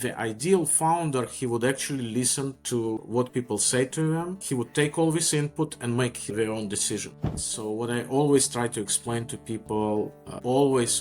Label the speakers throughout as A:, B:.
A: The ideal founder, he would actually listen to what people say to him. He would take all this input and make their own decision. So what I always try to explain to people, always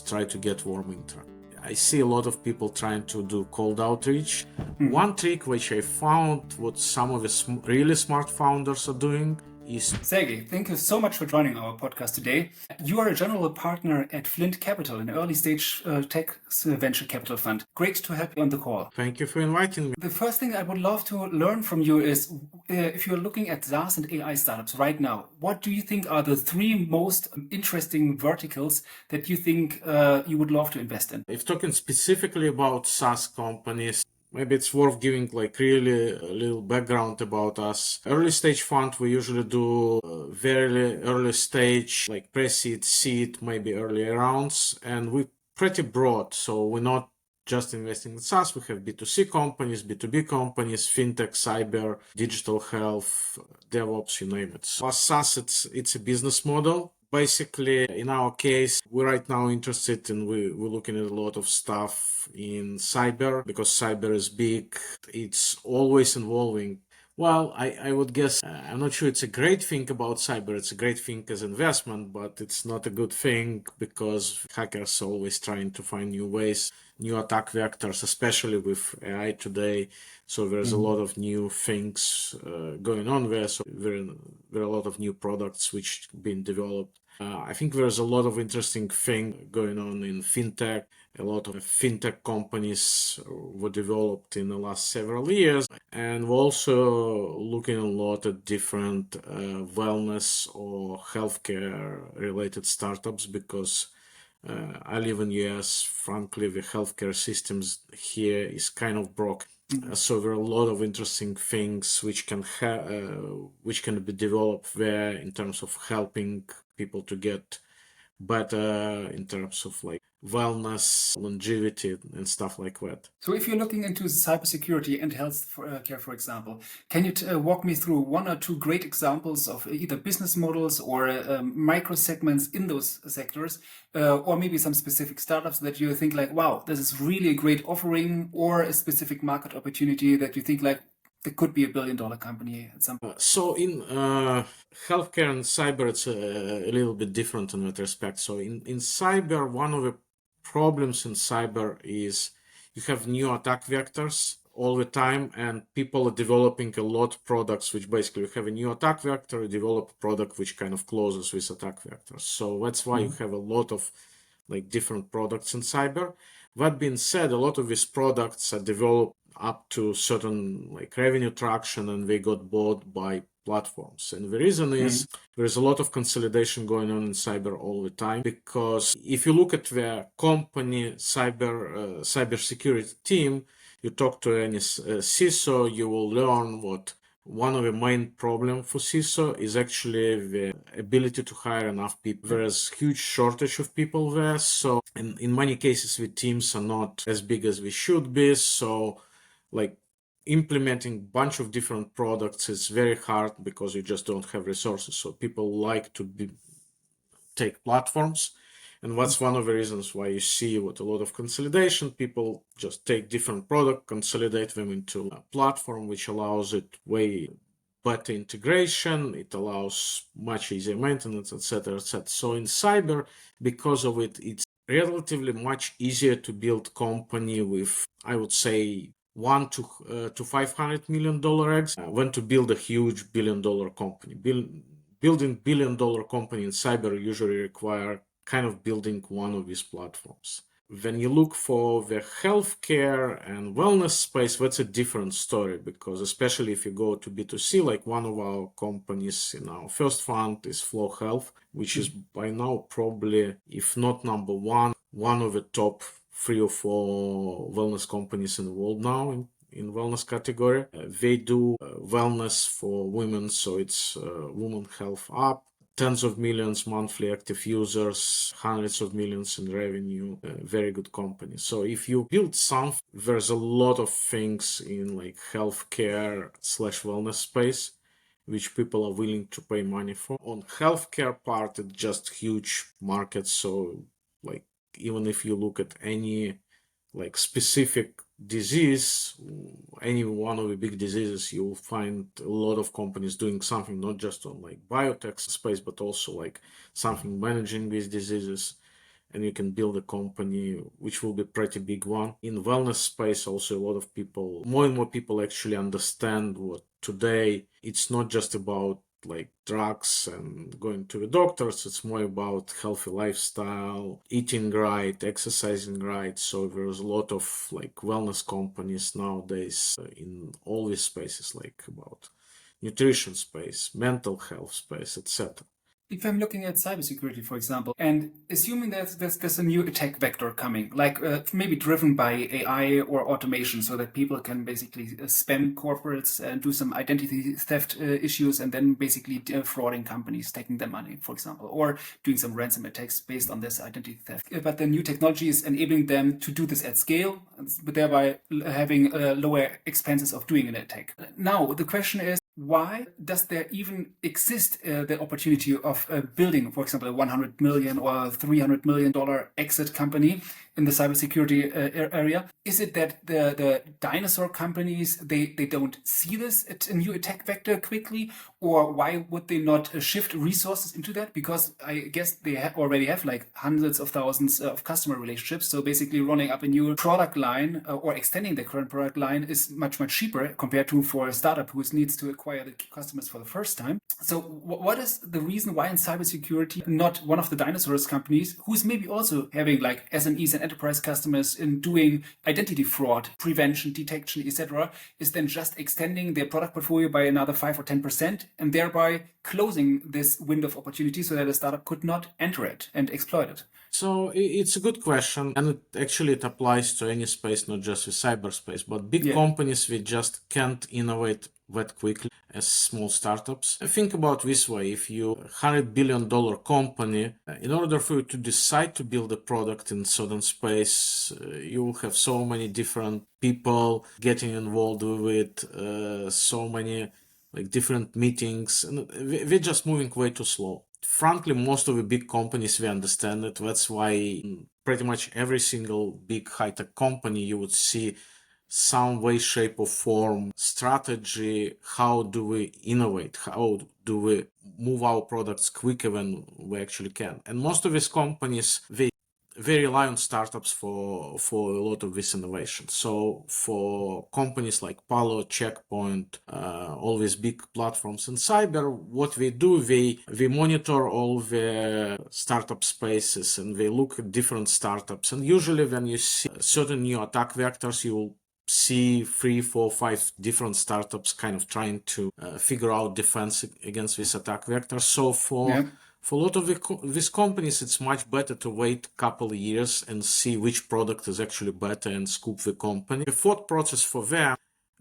A: try to get warm interaction. I see a lot of people trying to do cold outreach. One trick which I found what some of the really smart founders are doing is...
B: Sergey, thank you so much for joining our podcast today. You are a general partner at Flint Capital, an early stage tech venture capital fund. Great to have you on the call.
A: Thank you for inviting me.
B: The first thing I would love to learn from you is if you're looking at SaaS and AI startups right now, what do you think are the three most interesting verticals that you think you would love to invest in?
A: If talking specifically about SaaS companies, maybe it's worth giving like really a little background about us. Early stage fund, we usually do very early stage, like pre-seed, seed, maybe early rounds, and we're pretty broad. So we're not just investing in SaaS. We have B2C companies, B2B companies, fintech, cyber, digital health, DevOps, you name it. So SaaS, it's a business model. Basically, in our case, we're right now interested in, we're looking at a lot of stuff in cyber because cyber is big. It's always evolving. Well, I would guess, I'm not sure it's a great thing about cyber. It's a great thing as investment, but it's not a good thing because hackers are always trying to find new ways, new attack vectors, especially with AI today. So there's a lot of new things going on there. So there are a lot of new products which have been developed. I think there's a lot of interesting thing going on in fintech. A lot of fintech companies were developed in the last several years. And we're also looking a lot at different wellness or healthcare related startups because I live in US. Frankly, the healthcare systems here is kind of broke. So there are a lot of interesting things which can be developed there in terms of helping people to get better in terms of like wellness, longevity, and stuff like that.
B: So if you're looking into cybersecurity and health care, for example, can you walk me through one or two great examples of either business models or micro segments in those sectors, or maybe some specific startups that you think like, wow, this is really a great offering, or a specific market opportunity that you think like, there could be $1 billion company at some point?
A: So in healthcare and cyber, it's a little bit different in that respect. So in cyber, one of the problems in cyber is you have new attack vectors all the time, and people are developing a lot of products which basically you have a new attack vector, you develop a product which kind of closes with attack vectors. So that's why you have a lot of like different products in cyber. That being said, a lot of these products are developed up to certain like revenue traction and they got bought by platforms. And the reason is there's a lot of consolidation going on in cyber all the time, because if you look at the company cybersecurity team, you talk to any CISO, you will learn what one of the main problems for CISO is actually the ability to hire enough people. There's huge shortage of people there. So in many cases, the teams are not as big as we should be. So like implementing a bunch of different products is very hard because you just don't have resources. So people like to take platforms. And that's one of the reasons why you see what a lot of consolidation. People just take different products, consolidate them into a platform, which allows it way better integration. It allows much easier maintenance, etc., etc. So in cyber, because of it, it's relatively much easier to build company with, I would say, $1 to $500 million eggs than to build a huge $1 billion company. Building $1 billion company in cyber usually require kind of building one of these platforms. When you look for the healthcare and wellness space, that's a different story, because especially if you go to B2C, like one of our companies in our first fund is Flow Health, which is by now probably, if not number one of the top 3 or 4 wellness companies in the world now in wellness category. They do wellness for women, so it's Women Health app. Tens of millions monthly active users, hundreds of millions in revenue, very good company. So if you build something, there's a lot of things in like healthcare / wellness space which people are willing to pay money for. On healthcare part, it's just huge market. So like even if you look at any like specific disease, any one of the big diseases, you'll find a lot of companies doing something, not just on like biotech space, but also like something managing these diseases. And you can build a company which will be pretty big one. In wellness space, also a lot of people, more and more people actually understand what today it's not just about like drugs and going to the doctors. It's more about healthy lifestyle, eating right, exercising right. So there's a lot of like wellness companies nowadays in all these spaces, like about nutrition space, mental health space, etc.
B: If I'm looking at cybersecurity, for example, and assuming that there's a new attack vector coming, like maybe driven by AI or automation, so that people can basically spam corporates and do some identity theft issues, and then basically defrauding companies, taking their money, for example, or doing some ransom attacks based on this identity theft. But the new technology is enabling them to do this at scale, but thereby having lower expenses of doing an attack. Now, the question is, why does there even exist the opportunity of building, for example, a 100 million or $300 million exit company in the cybersecurity area? Is it that the dinosaur companies, they don't see this at a new attack vector quickly? Or why would they not shift resources into that? Because I guess they already have like hundreds of thousands of customer relationships. So basically running up a new product line or extending the current product line is much, much cheaper compared to for a startup who needs to acquire the customers for the first time. So what is the reason why in cybersecurity, not one of the dinosaurs companies who's maybe also having like SMEs and enterprise customers in doing identity fraud, prevention, detection, etc., is then just extending their product portfolio by another 5 or 10% and thereby closing this window of opportunity so that a startup could not enter it and exploit it?
A: So it's a good question, and it applies to any space, not just with cyberspace. But big companies, we just can't innovate that quickly as small startups. Think about this way: if you $100 billion company, in order for you to decide to build a product in certain space, you will have so many different people getting involved with it, so many like different meetings, and we're just moving way too slow. Frankly, most of the big companies, we understand it. That's why in pretty much every single big high-tech company, you would see some way, shape, or form strategy. How do we innovate? How do we move our products quicker than we actually can? And most of these companies, they rely on startups for a lot of this innovation. So for companies like Palo, Checkpoint, all these big platforms in cyber, what we do, we monitor all the startup spaces and we look at different startups. And usually when you see certain new attack vectors, you will see 3, 4, 5 different startups kind of trying to figure out defense against this attack vector. So for a lot of these companies, it's much better to wait a couple of years and see which product is actually better and scoop the company. The thought process for them,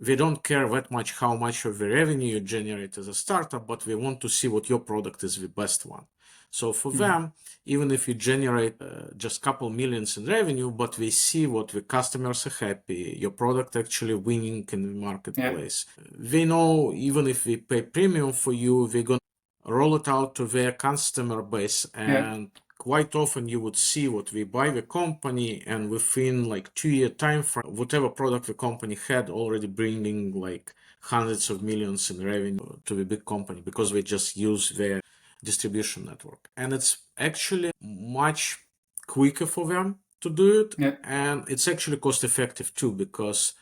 A: we don't care that much how much of the revenue you generate as a startup, but we want to see what your product is the best one. So for them, even if you generate just a couple millions in revenue, but we see what the customers are happy, your product actually winning in the marketplace. We know even if we pay premium for you, we're going to roll it out to their customer base, and quite often you would see what we buy the company, and within like 2-year time frame, whatever product the company had already bringing like hundreds of millions in revenue to the big company because we just use their distribution network. And it's actually much quicker for them to do it, and it's actually cost effective too, because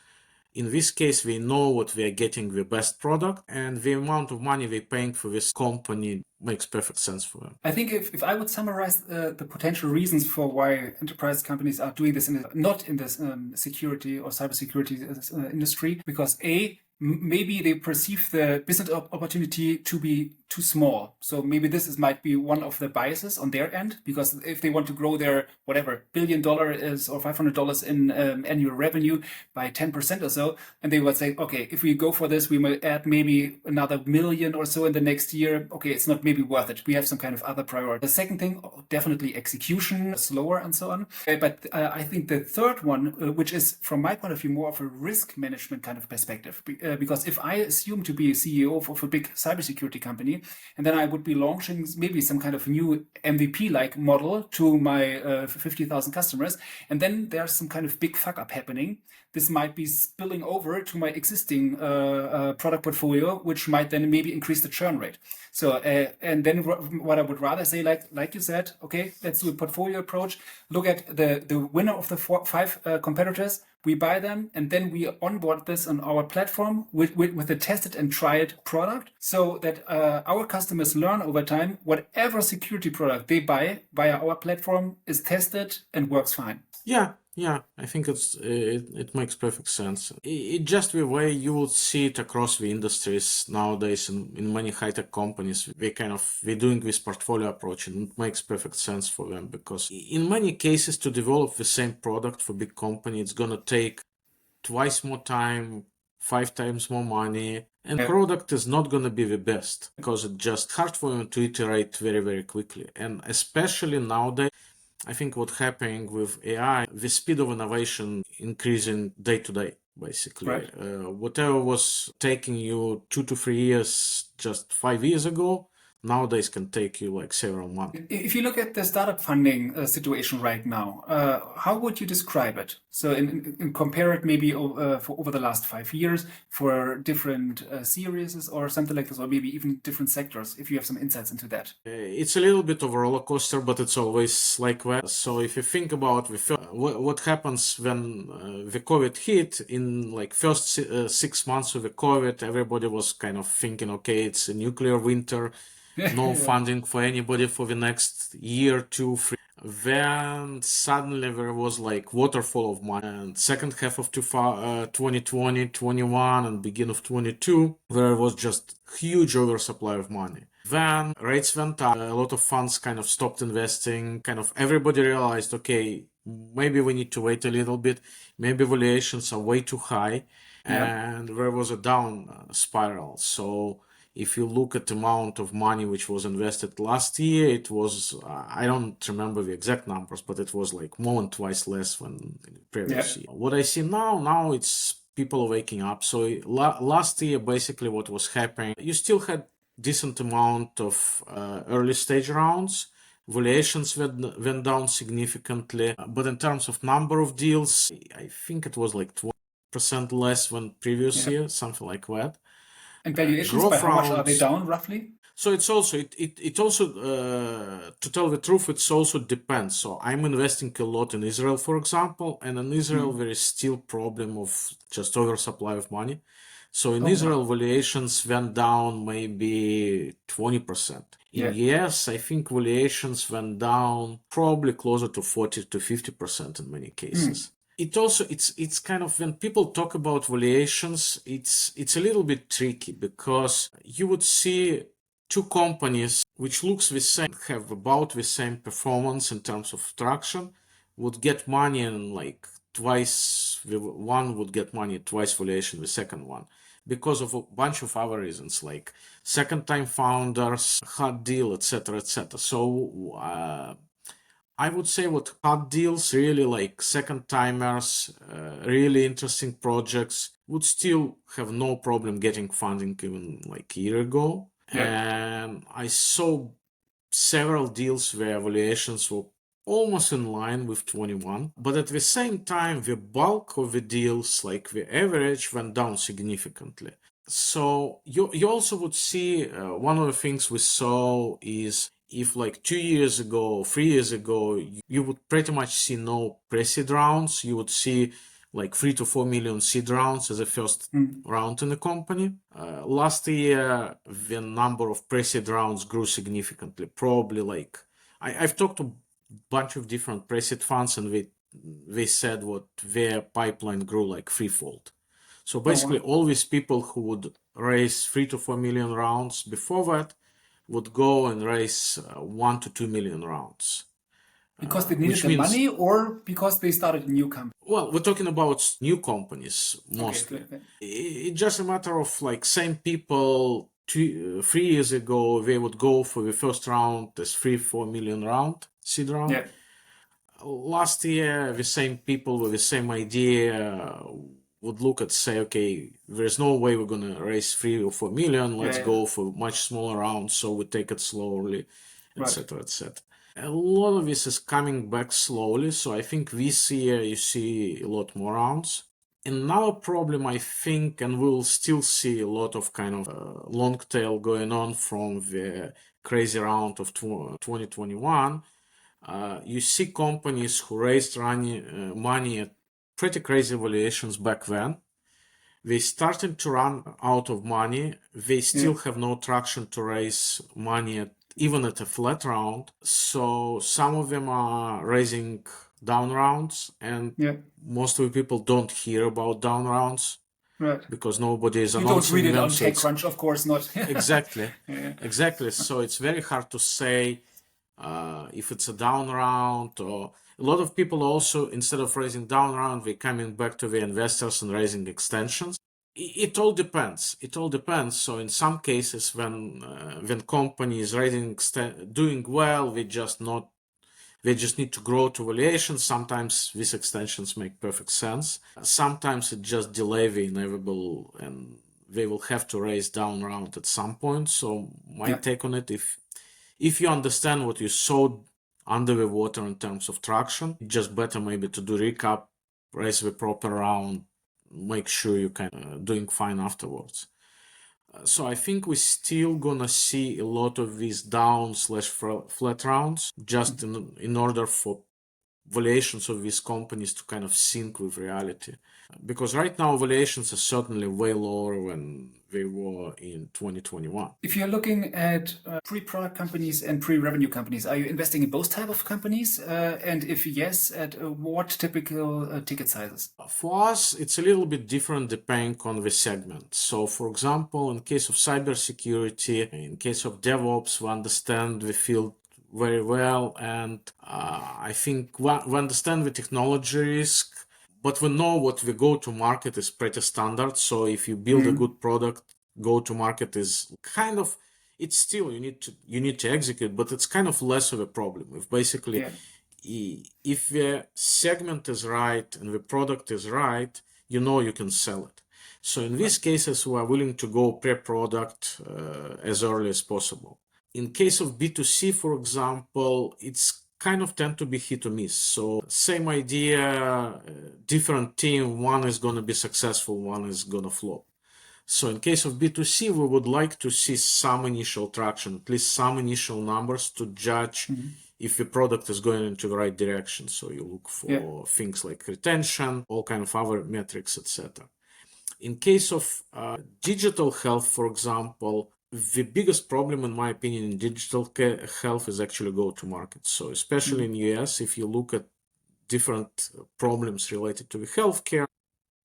A: in this case, we know what we are getting the best product, and the amount of money we're paying for this company makes perfect sense for them.
B: I think if I would summarize the potential reasons for why enterprise companies are doing this, not in this security or cybersecurity industry, because maybe they perceive the business opportunity to be too small. So maybe this might be one of the biases on their end, because if they want to grow their whatever $1 billion is or $500 in annual revenue by 10% or so, and they would say, okay, if we go for this, we might add maybe another million or so in the next year. Okay, it's not maybe worth it. We have some kind of other priority. The second thing, definitely execution, slower and so on. But I think the third one, which is from my point of view more of a risk management kind of perspective, because if I assume to be a CEO of a big cybersecurity company, something, and then I would be launching maybe some kind of new MVP-like model to my 50,000 customers, and then there's some kind of big fuck up happening. This might be spilling over to my existing product portfolio, which might then maybe increase the churn rate. So, and then what I would rather say, like you said, okay, let's do a portfolio approach. Look at the winner of the five competitors. We buy them, and then we onboard this on our platform with a tested and tried product, so that our customers learn over time whatever security product they buy via our platform is tested and works fine.
A: Yeah, I think it makes perfect sense. It just the way you would see it across the industries nowadays in many high-tech companies. We're doing this portfolio approach, and it makes perfect sense for them, because in many cases to develop the same product for big company, it's gonna take twice more time, 5 times more money, and product is not gonna be the best because it's just hard for them to iterate very, very quickly. And especially nowadays, I think what's happening with AI, the speed of innovation increasing day to day, basically.
B: Right.
A: Whatever was taking you 2 to 3 years just 5 years ago, nowadays can take you like several months.
B: If you look at the startup funding situation right now, how would you describe it? So, in compare it maybe for over the last 5 years for different series or something like this, or maybe even different sectors, if you have some insights into that.
A: It's a little bit of a roller coaster, but it's always like that. So if you think about what happens when the COVID hit, in like first 6 months of the COVID, everybody was kind of thinking, okay, it's a nuclear winter, no funding for anybody for the next year, 2, 3. Then suddenly there was like waterfall of money. And second half of 2020, 21, and beginning of 22, there was just huge oversupply of money. Then rates went up, a lot of funds kind of stopped investing, kind of everybody realized, okay, maybe we need to wait a little bit, maybe valuations are way too high, and there was a down spiral. So if you look at the amount of money which was invested last year, it was, I don't remember the exact numbers, but it was like more than twice less than in the previous year. What I see now it's people waking up. So last year, basically what was happening, you still had decent amount of early stage rounds. Valuations went down significantly, but in terms of number of deals, I think it was like 20% less than previous year, something like that.
B: And valuations, by how much are they down roughly?
A: So it's also it also to tell the truth, it's also depends. So I'm investing a lot in Israel, for example, and in Israel there is still problem of just oversupply of money. So in Israel, valuations went down maybe 20%. In US, I think valuations went down probably closer to 40 to 50% in many cases. It also it's kind of, when people talk about valuations, it's a little bit tricky, because you would see two companies which looks the same, have about the same performance in terms of traction, would get money and like twice, one would get money twice valuation, the second one, because of a bunch of other reasons, like second time founders, hard deal, etc., etc. So I would say what hard deals, really like second timers, really interesting projects, would still have no problem getting funding even like a year ago. And I saw several deals where valuations were almost in line with 21, but at the same time, the bulk of the deals, like the average, went down significantly. So you also would see, one of the things we saw is, if like 2 years ago, 3 years ago, you would pretty much see no pre-seed rounds, you would see like 3 to 4 million seed rounds as a first round in the company. Last year, the number of pre-seed rounds grew significantly. Probably like, I've talked to a bunch of different pre-seed funds, and they said what their pipeline grew like threefold. So basically, all these people who would raise 3 to 4 million rounds before that would go and raise 1 to 2 million rounds.
B: Because they needed the money, or because they started a new company?
A: Well, we're talking about new companies mostly. It's just a matter of like, same people 3 years ago, they would go for the first round as 3-4 million round, seed round. Last year, the same people with the same idea would look at say, okay, there's no way we're gonna raise 3 or 4 million. Let's go for much smaller rounds, so we take it slowly, etc., etc. A lot of this is coming back slowly, so I think this year you see a lot more rounds. Another problem, I think, and we'll still see a lot of kind of long tail going on from the crazy round of 2021. You see companies who raised money at pretty crazy valuations back then. They started to run out of money. They still have no traction to raise money even at a flat round. So some of them are raising down rounds, and most of the people don't hear about down rounds because nobody is announcing them.
B: You don't read it on TechCrunch, of course not.
A: Exactly. Exactly. So it's very hard to say if it's a down round, or a lot of people also, instead of raising down round, they're coming back to the investors and raising extensions. It all depends. It all depends. So in some cases, when company is raising doing well, they just need to grow to valuation. Sometimes these extensions make perfect sense. Sometimes it just delay the inevitable, and they will have to raise down round at some point. So my take on it, if you understand what you saw under the water in terms of traction, it's just better maybe to do recap, raise the proper round, make sure you can doing fine afterwards. So I think we're still gonna see a lot of these down/flat rounds, just in order for valuations of these companies to kind of sync with reality. Because right now valuations are certainly way lower than they were in 2021.
B: If you're looking at pre-product companies and pre-revenue companies, are you investing in both type of companies? And if yes, at what typical ticket sizes?
A: For us, it's a little bit different depending on the segment. So, for example, in case of cybersecurity, in case of DevOps, we understand the field very well, and I think we understand the technology risk, but we know what the go-to-market is pretty standard. So if you build a good product, go-to-market is kind of, it's still you need to execute, but it's kind of less of a problem. If basically if the segment is right and the product is right, you know you can sell it. So in these cases, we are willing to go pre-product as early as possible. In case of B2C, for example, it's kind of tend to be hit or miss. So same idea, different team, one is going to be successful, one is going to flop. So in case of B2C, we would like to see some initial traction, at least some initial numbers to judge if the product is going into the right direction. So you look for things like retention, all kind of other metrics, etc. In case of digital health, for example, the biggest problem, in my opinion, in digital health is actually go-to-market. So especially in US, if you look at different problems related to the healthcare,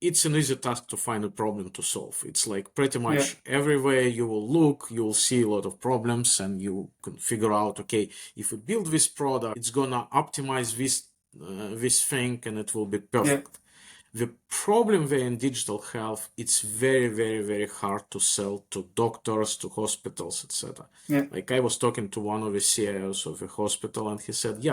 A: it's an easy task to find a problem to solve. It's like pretty much everywhere you will look, you will see a lot of problems, and you can figure out, okay, if we build this product, it's gonna optimize this thing, and it will be perfect. The problem there in digital health, it's very, very, very hard to sell to doctors, to hospitals, etc. Like I was talking to one of the CIOs of a hospital, and he said,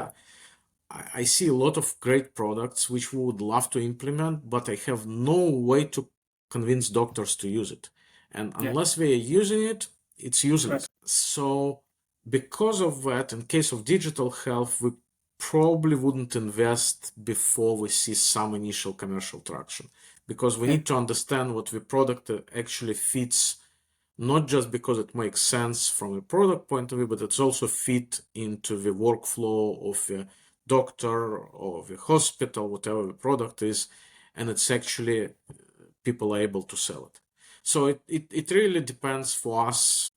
A: I see a lot of great products which we would love to implement, but I have no way to convince doctors to use it. And unless they are using it, it's useless. So because of that, in case of digital health, we probably wouldn't invest before we see some initial commercial traction, because we need to understand what the product actually fits, not just because it makes sense from a product point of view, but it's also fit into the workflow of the doctor or the hospital, whatever the product is, and it's actually people are able to sell it. So it really depends for us.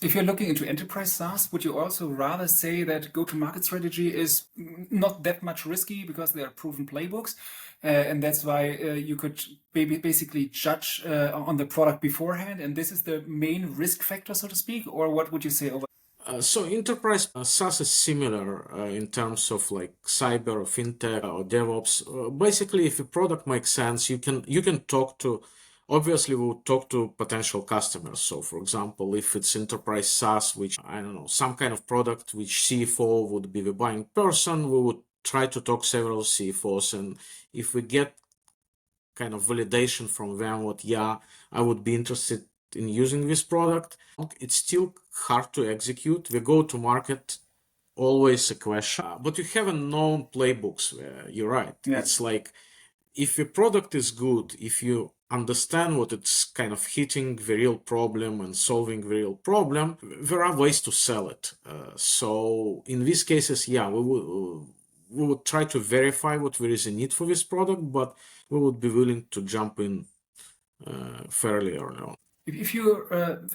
B: If you're looking into enterprise SaaS, would you also rather say that go-to-market strategy is not that much risky because they are proven playbooks, and that's why you could basically judge on the product beforehand, and this is the main risk factor, so to speak, or what would you say over?
A: So enterprise SaaS is similar in terms of like cyber or fintech or DevOps. Basically, if a product makes sense, you can talk to. Obviously, we'll talk to potential customers. So, for example, if it's enterprise SaaS, which I don't know, some kind of product which CFO would be the buying person, we would try to talk several CFOs, and if we get kind of validation from them what, yeah, I would be interested in using this product. It's still hard to execute. The go-to-market always a question, but you have a known playbooks. You're right.
B: Yeah.
A: It's like if your product is good, if you understand what it's kind of hitting the real problem and solving the real problem, there are ways to sell it. So in these cases, yeah, we would try to verify what there is a need for this product, but we would be willing to jump in fairly early on.
B: If you,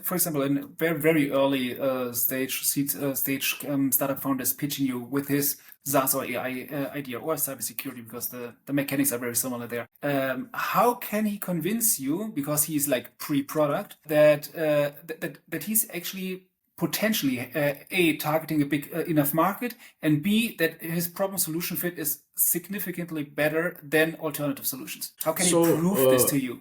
B: for example, in a very, very early stage, seed stage startup founder is pitching you with his SaaS or AI idea or cybersecurity, because the mechanics are very similar there. How can he convince you, because he's like pre-product, that that he's actually potentially A, targeting a big enough market, and B, that his problem solution fit is significantly better than alternative solutions? How can he prove this to you?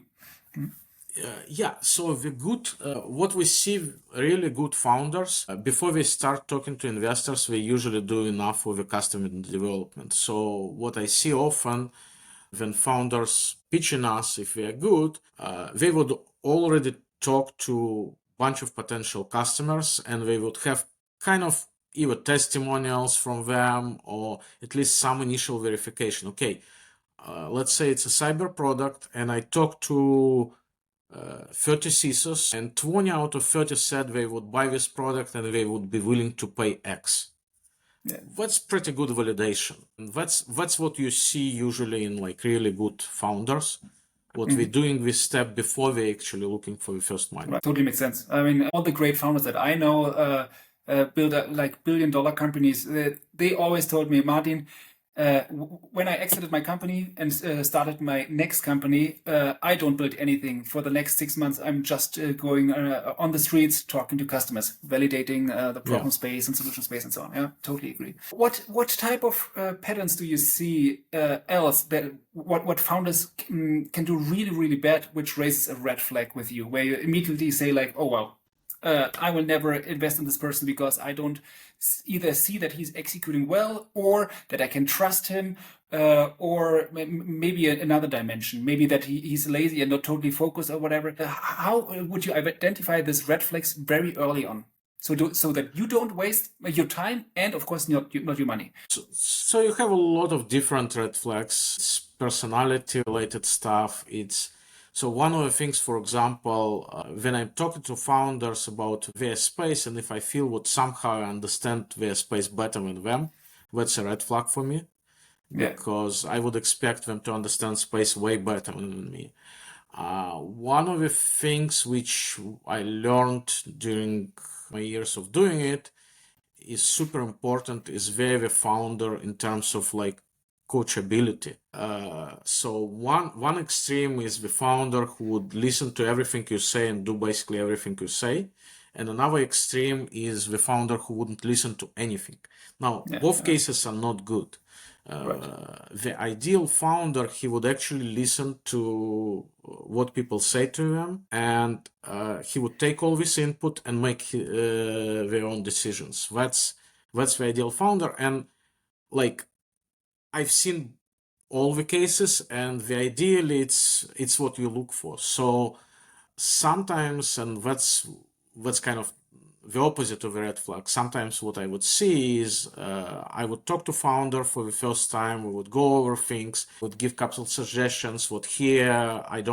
A: Yeah, so the good, what we see really good founders, before they start talking to investors, they usually do enough with the customer development. So what I see often when founders pitching us, if we are good, they would already talk to a bunch of potential customers, and they would have kind of either testimonials from them or at least some initial verification. Okay, let's say it's a cyber product, and I talk to 30 CISOs, and 20 out of 30 said they would buy this product and they would be willing to pay X.
B: Yeah.
A: That's pretty good validation. That's what you see usually in like really good founders. What we're doing this step before they're actually looking for the first money.
B: Right. Totally makes sense. I mean, all the great founders that I know build like billion-dollar companies. They always told me, Martin, when I exited my company and started my next company, I don't build anything. For the next 6 months, I'm just going on the streets, talking to customers, validating the problem space and solution space and so on. Yeah, totally agree. What type of patterns do you see else that what founders can do really, really bad, which raises a red flag with you, where you immediately say like, oh, well, I will never invest in this person because I don't either see that he's executing well or that I can trust him, or maybe another dimension, maybe that he's lazy and not totally focused or whatever. How would you identify these red flags very early on? So that you don't waste your time and, of course, not your money.
A: So you have a lot of different red flags. It's personality-related stuff. So one of the things, for example, when I'm talking to founders about their space, and if I feel what somehow I understand their space better than them, that's a red flag for me, because I would expect them to understand space way better than me. One of the things which I learned during my years of doing it is super important is where the founder in terms of like coachability. So one extreme is the founder who would listen to everything you say and do basically everything you say. And another extreme is the founder who wouldn't listen to anything. Now, both cases are not good. The ideal founder, he would actually listen to what people say to him, and he would take all this input and make their own decisions. That's the ideal founder. And like, I've seen all the cases, and the ideally it's what you look for. So sometimes, and that's kind of the opposite of a red flag. Sometimes what I would see is I would talk to founder for the first time. We would go over things, would give couple suggestions. What here I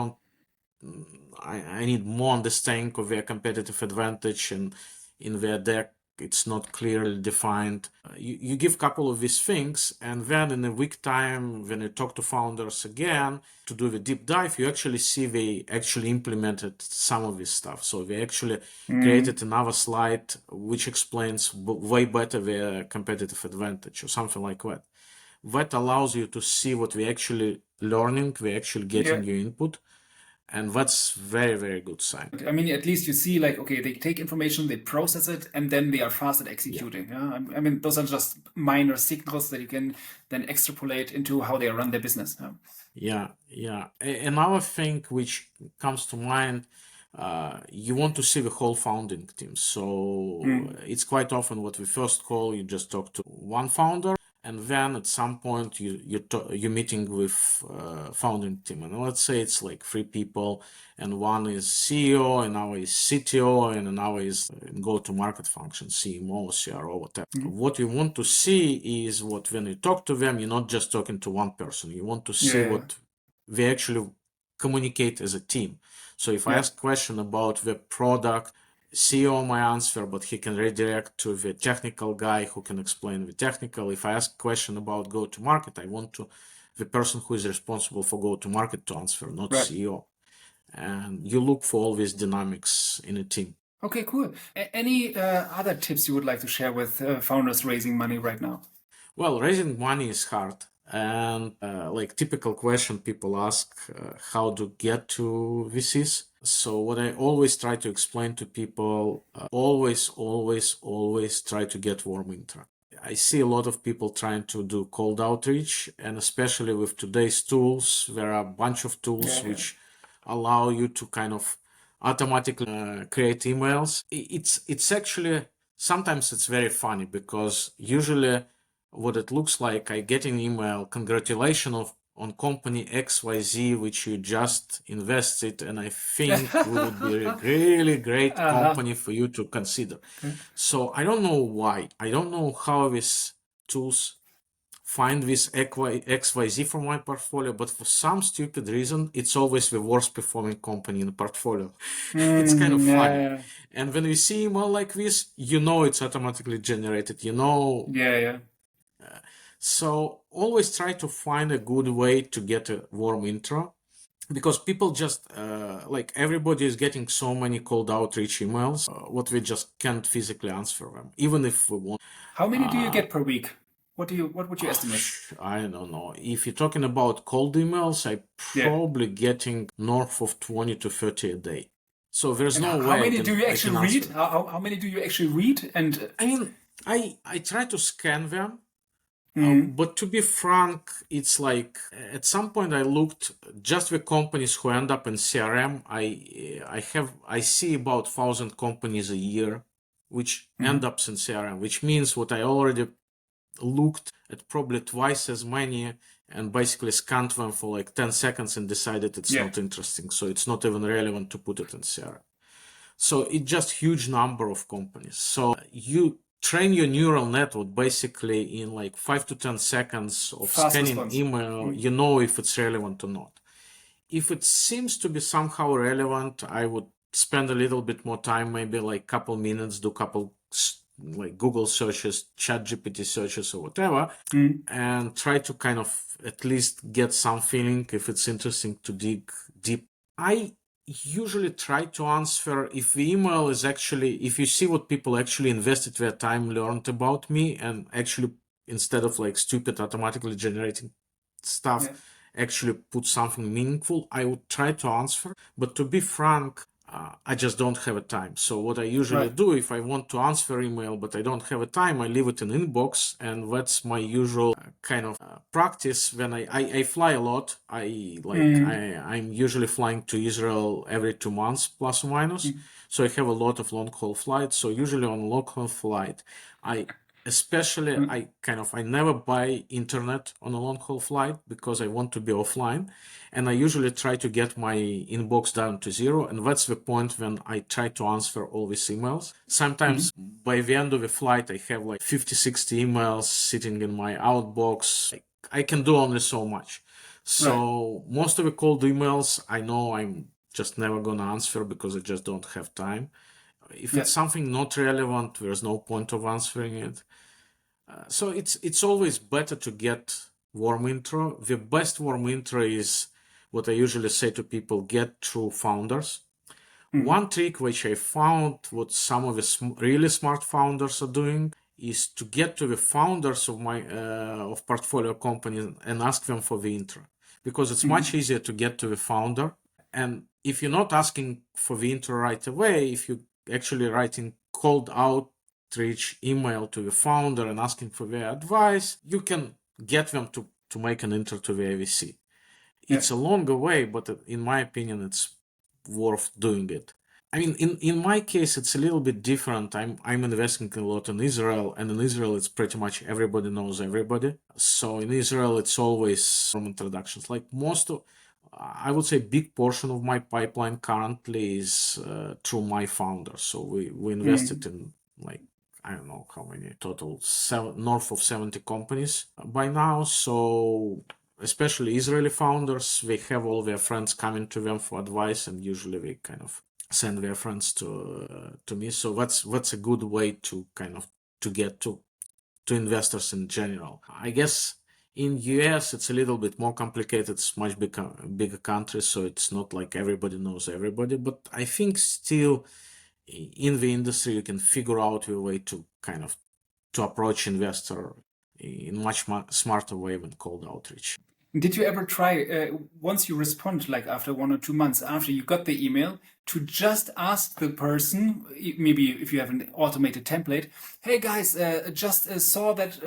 A: need more understanding of their competitive advantage, and in their deck it's not clearly defined. You give a couple of these things, and then in a week time, when you talk to founders again to do the deep dive, you actually see they actually implemented some of this stuff. So they actually created another slide which explains way better their competitive advantage or something like that. That allows you to see what we're actually learning, we're actually getting your input. And that's very, very good sign.
B: I mean, at least you see like, okay, they take information, they process it, and then they are fast at executing. Yeah. I mean, those are just minor signals that you can then extrapolate into how they run their business.
A: Yeah. Another thing which comes to mind, you want to see the whole founding team. So it's quite often what we first call, you just talk to one founder, and then at some point you're meeting with founding team, and let's say it's like three people, and one is CEO, and now is CTO, and now is go-to-market function, CMO, CRO, whatever. What you want to see is what when you talk to them, you're not just talking to one person. You want to see what they actually communicate as a team. So if I ask a question about the product, CEO may answer, but he can redirect to the technical guy who can explain the technical. If I ask a question about go-to-market, I want the person who is responsible for go-to-market to answer, not CEO. And you look for all these dynamics in a team.
B: Okay, cool. Any other tips you would like to share with founders raising money right now?
A: Well, raising money is hard. And like typical question people ask, how to get to VCs. So what I always try to explain to people, always try to get warm intro. I see a lot of people trying to do cold outreach, and especially with today's tools, there are a bunch of tools which allow you to kind of automatically create emails. It's actually, sometimes it's very funny because usually what it looks like, I get an email, congratulations on company XYZ, which you just invested, and I think we would be a really great company for you to consider. So I don't know why. I don't know how these tools find this XYZ from my portfolio, but for some stupid reason, it's always the worst performing company in the portfolio. It's kind of funny. And when we see email like this, you know it's automatically generated, you know. So always try to find a good way to get a warm intro, because people just like everybody is getting so many cold outreach emails, what we just can't physically answer them, even if we want.
B: How many do you get per week? What would you estimate?
A: I don't know. If you're talking about cold emails, I'm probably getting north of 20 to 30 a day. So there's no way.
B: How many do you actually read? How many do you actually read? And
A: I mean, I try to scan them. But to be frank, it's like at some point I looked just the companies who end up in CRM. I see about 1,000 companies a year which end up in CRM, which means what I already looked at probably twice as many and basically scanned them for like 10 seconds and decided it's not interesting. So it's not even relevant to put it in CRM. So it's just huge number of companies. So you train your neural network basically in like 5 to 10 seconds of scanning email, you know if it's relevant or not. If it seems to be somehow relevant, I would spend a little bit more time, maybe like couple minutes, do couple like Google searches, ChatGPT searches or whatever, and try to kind of at least get some feeling if it's interesting to dig deep. I usually try to answer if the email is actually, if you see what people actually invested their time, learned about me, and actually instead of like stupid automatically generating stuff, actually put something meaningful, I would try to answer. But to be frank, I just don't have a time. So what I usually do, if I want to answer email but I don't have a time, I leave it in inbox, and that's my usual kind of practice. When I fly a lot, I'm usually flying to Israel every 2 months plus or minus. So I have a lot of long haul flights. So usually on a long haul flight, I never buy internet on a long haul flight because I want to be offline, and I usually try to get my inbox down to zero, and that's the point when I try to answer all these emails. Sometimes by the end of the flight I have like 50-60 emails sitting in my outbox. I can do only so much. So most of the cold emails I know I'm just never gonna answer because I just don't have time. If it's something not relevant, there's no point of answering it. So it's always better to get warm intro. The best warm intro is what I usually say to people: get through founders. One trick which I found, what some of the really smart founders are doing, is to get to the founders of my of portfolio companies and ask them for the intro, because it's much easier to get to the founder. And if you're not asking for the intro right away, if you actually writing cold outreach email to the founder and asking for their advice, you can get them to make an intro to the AVC. It's a longer way, but in my opinion, it's worth doing it. I mean, in my case, it's a little bit different. I'm investing a lot in Israel, and in Israel, it's pretty much everybody knows everybody. So in Israel, it's always from introductions. Like I would say, big portion of my pipeline currently is through my founder. So we invested in, like, I don't know how many total, north of 70 companies by now. So especially Israeli founders, they have all their friends coming to them for advice, and usually they kind of send their friends to me. So that's a good way to kind of to get to investors in general. I guess in US it's a little bit more complicated. It's much bigger country, so it's not like everybody knows everybody. But I think still in the industry you can figure out your way to kind of to approach investor in much smarter way than cold outreach.
B: Did you ever try, once you respond, like after 1 or 2 months after you got the email, to just ask the person, maybe if you have an automated template, hey guys, just saw that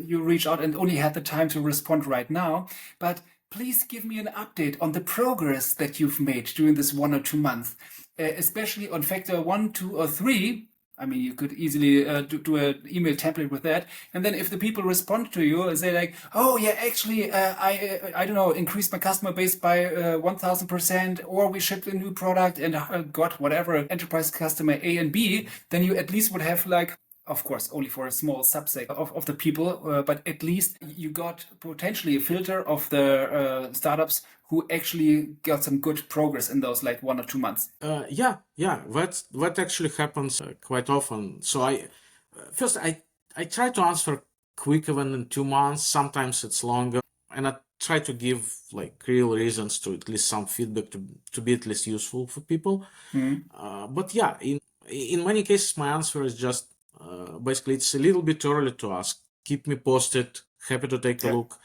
B: you reached out and only had the time to respond right now, but please give me an update on the progress that you've made during this 1 or 2 months, especially on factor 1, 2, or 3. I mean, you could easily do an email template with that. And then if the people respond to you and say like, oh yeah, actually, I don't know, increased my customer base by 1000%, or we shipped a new product and got whatever enterprise customer A and B, then you at least would have like, of course, only for a small subset of the people, but at least you got potentially a filter of the startups who actually got some good progress in those like 1 or 2 months.
A: Yeah, that actually happens quite often. So I try to answer quicker than in 2 months. Sometimes it's longer, and I try to give like real reasons to at least some feedback to be at least useful for people. But yeah, in many cases, my answer is just basically it's a little bit early to ask. Keep me posted. Happy to take a
B: Yeah.
A: look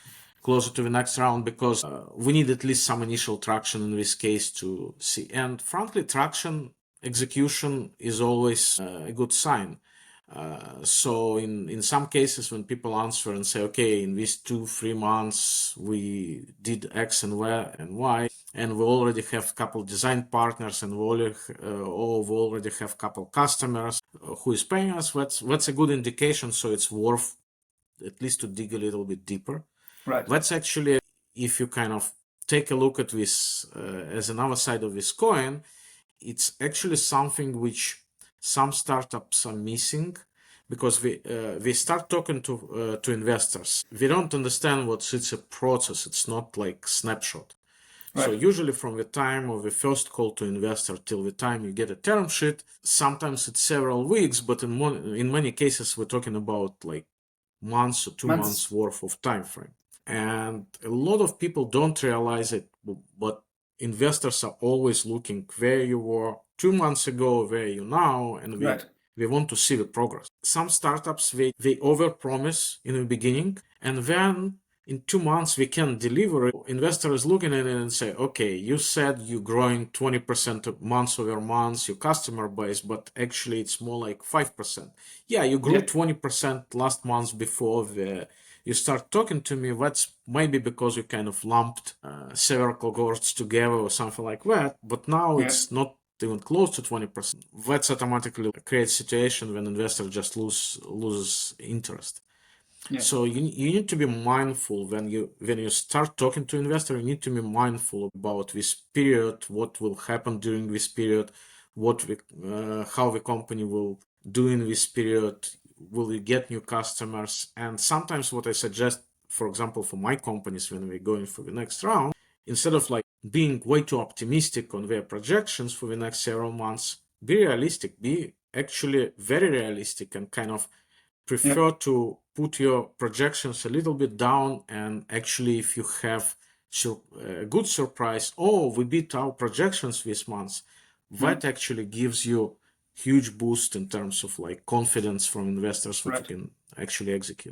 A: closer to the next round, because we need at least some initial traction in this case to see. And frankly, traction execution is always a good sign. So in some cases, when people answer and say, okay, in these 2-3 months we did X and Y, and we already have a couple design partners, and we already have a couple customers who is paying us, that's a good indication. So it's worth at least to dig a little bit deeper.
B: Right.
A: That's actually, if you kind of take a look at this as another side of this coin, it's actually something which some startups are missing, because they start talking to investors. They don't understand it's a process. It's not like snapshot. So
B: Right.
A: usually from the time of the first call to investor till the time you get a term sheet, sometimes it's several weeks, but in many cases we're talking about like months or 2 months
B: Months.
A: worth of time frame. And a lot of people don't realize it, but investors are always looking where you were 2 months ago, where you now, and
B: Right.
A: we want to see the progress. Some startups, they overpromise in the beginning, and then in 2 months we can deliver it. Investor is looking at it and say, okay, you said you're growing 20% months over months, your customer base, but actually it's more like 5%. Yeah, you grew 20% last month before you start talking to me. That's maybe because you kind of lumped several cohorts together or something like that. But now it's not even close to 20%. That's automatically creates situation when investor just loses interest.
B: Yeah.
A: So you need to be mindful when you start talking to investor. You need to be mindful about this period, what will happen during this period, how the company will do in this period. Will you get new customers? And sometimes what I suggest, for example, for my companies when we're going for the next round, instead of like being way too optimistic on their projections for the next several months, be realistic. Be actually very realistic, and kind of prefer to put your projections a little bit down. And actually, if you have a good surprise, oh, we beat our projections this month, that actually gives you huge boost in terms of like confidence from investors that you can actually execute.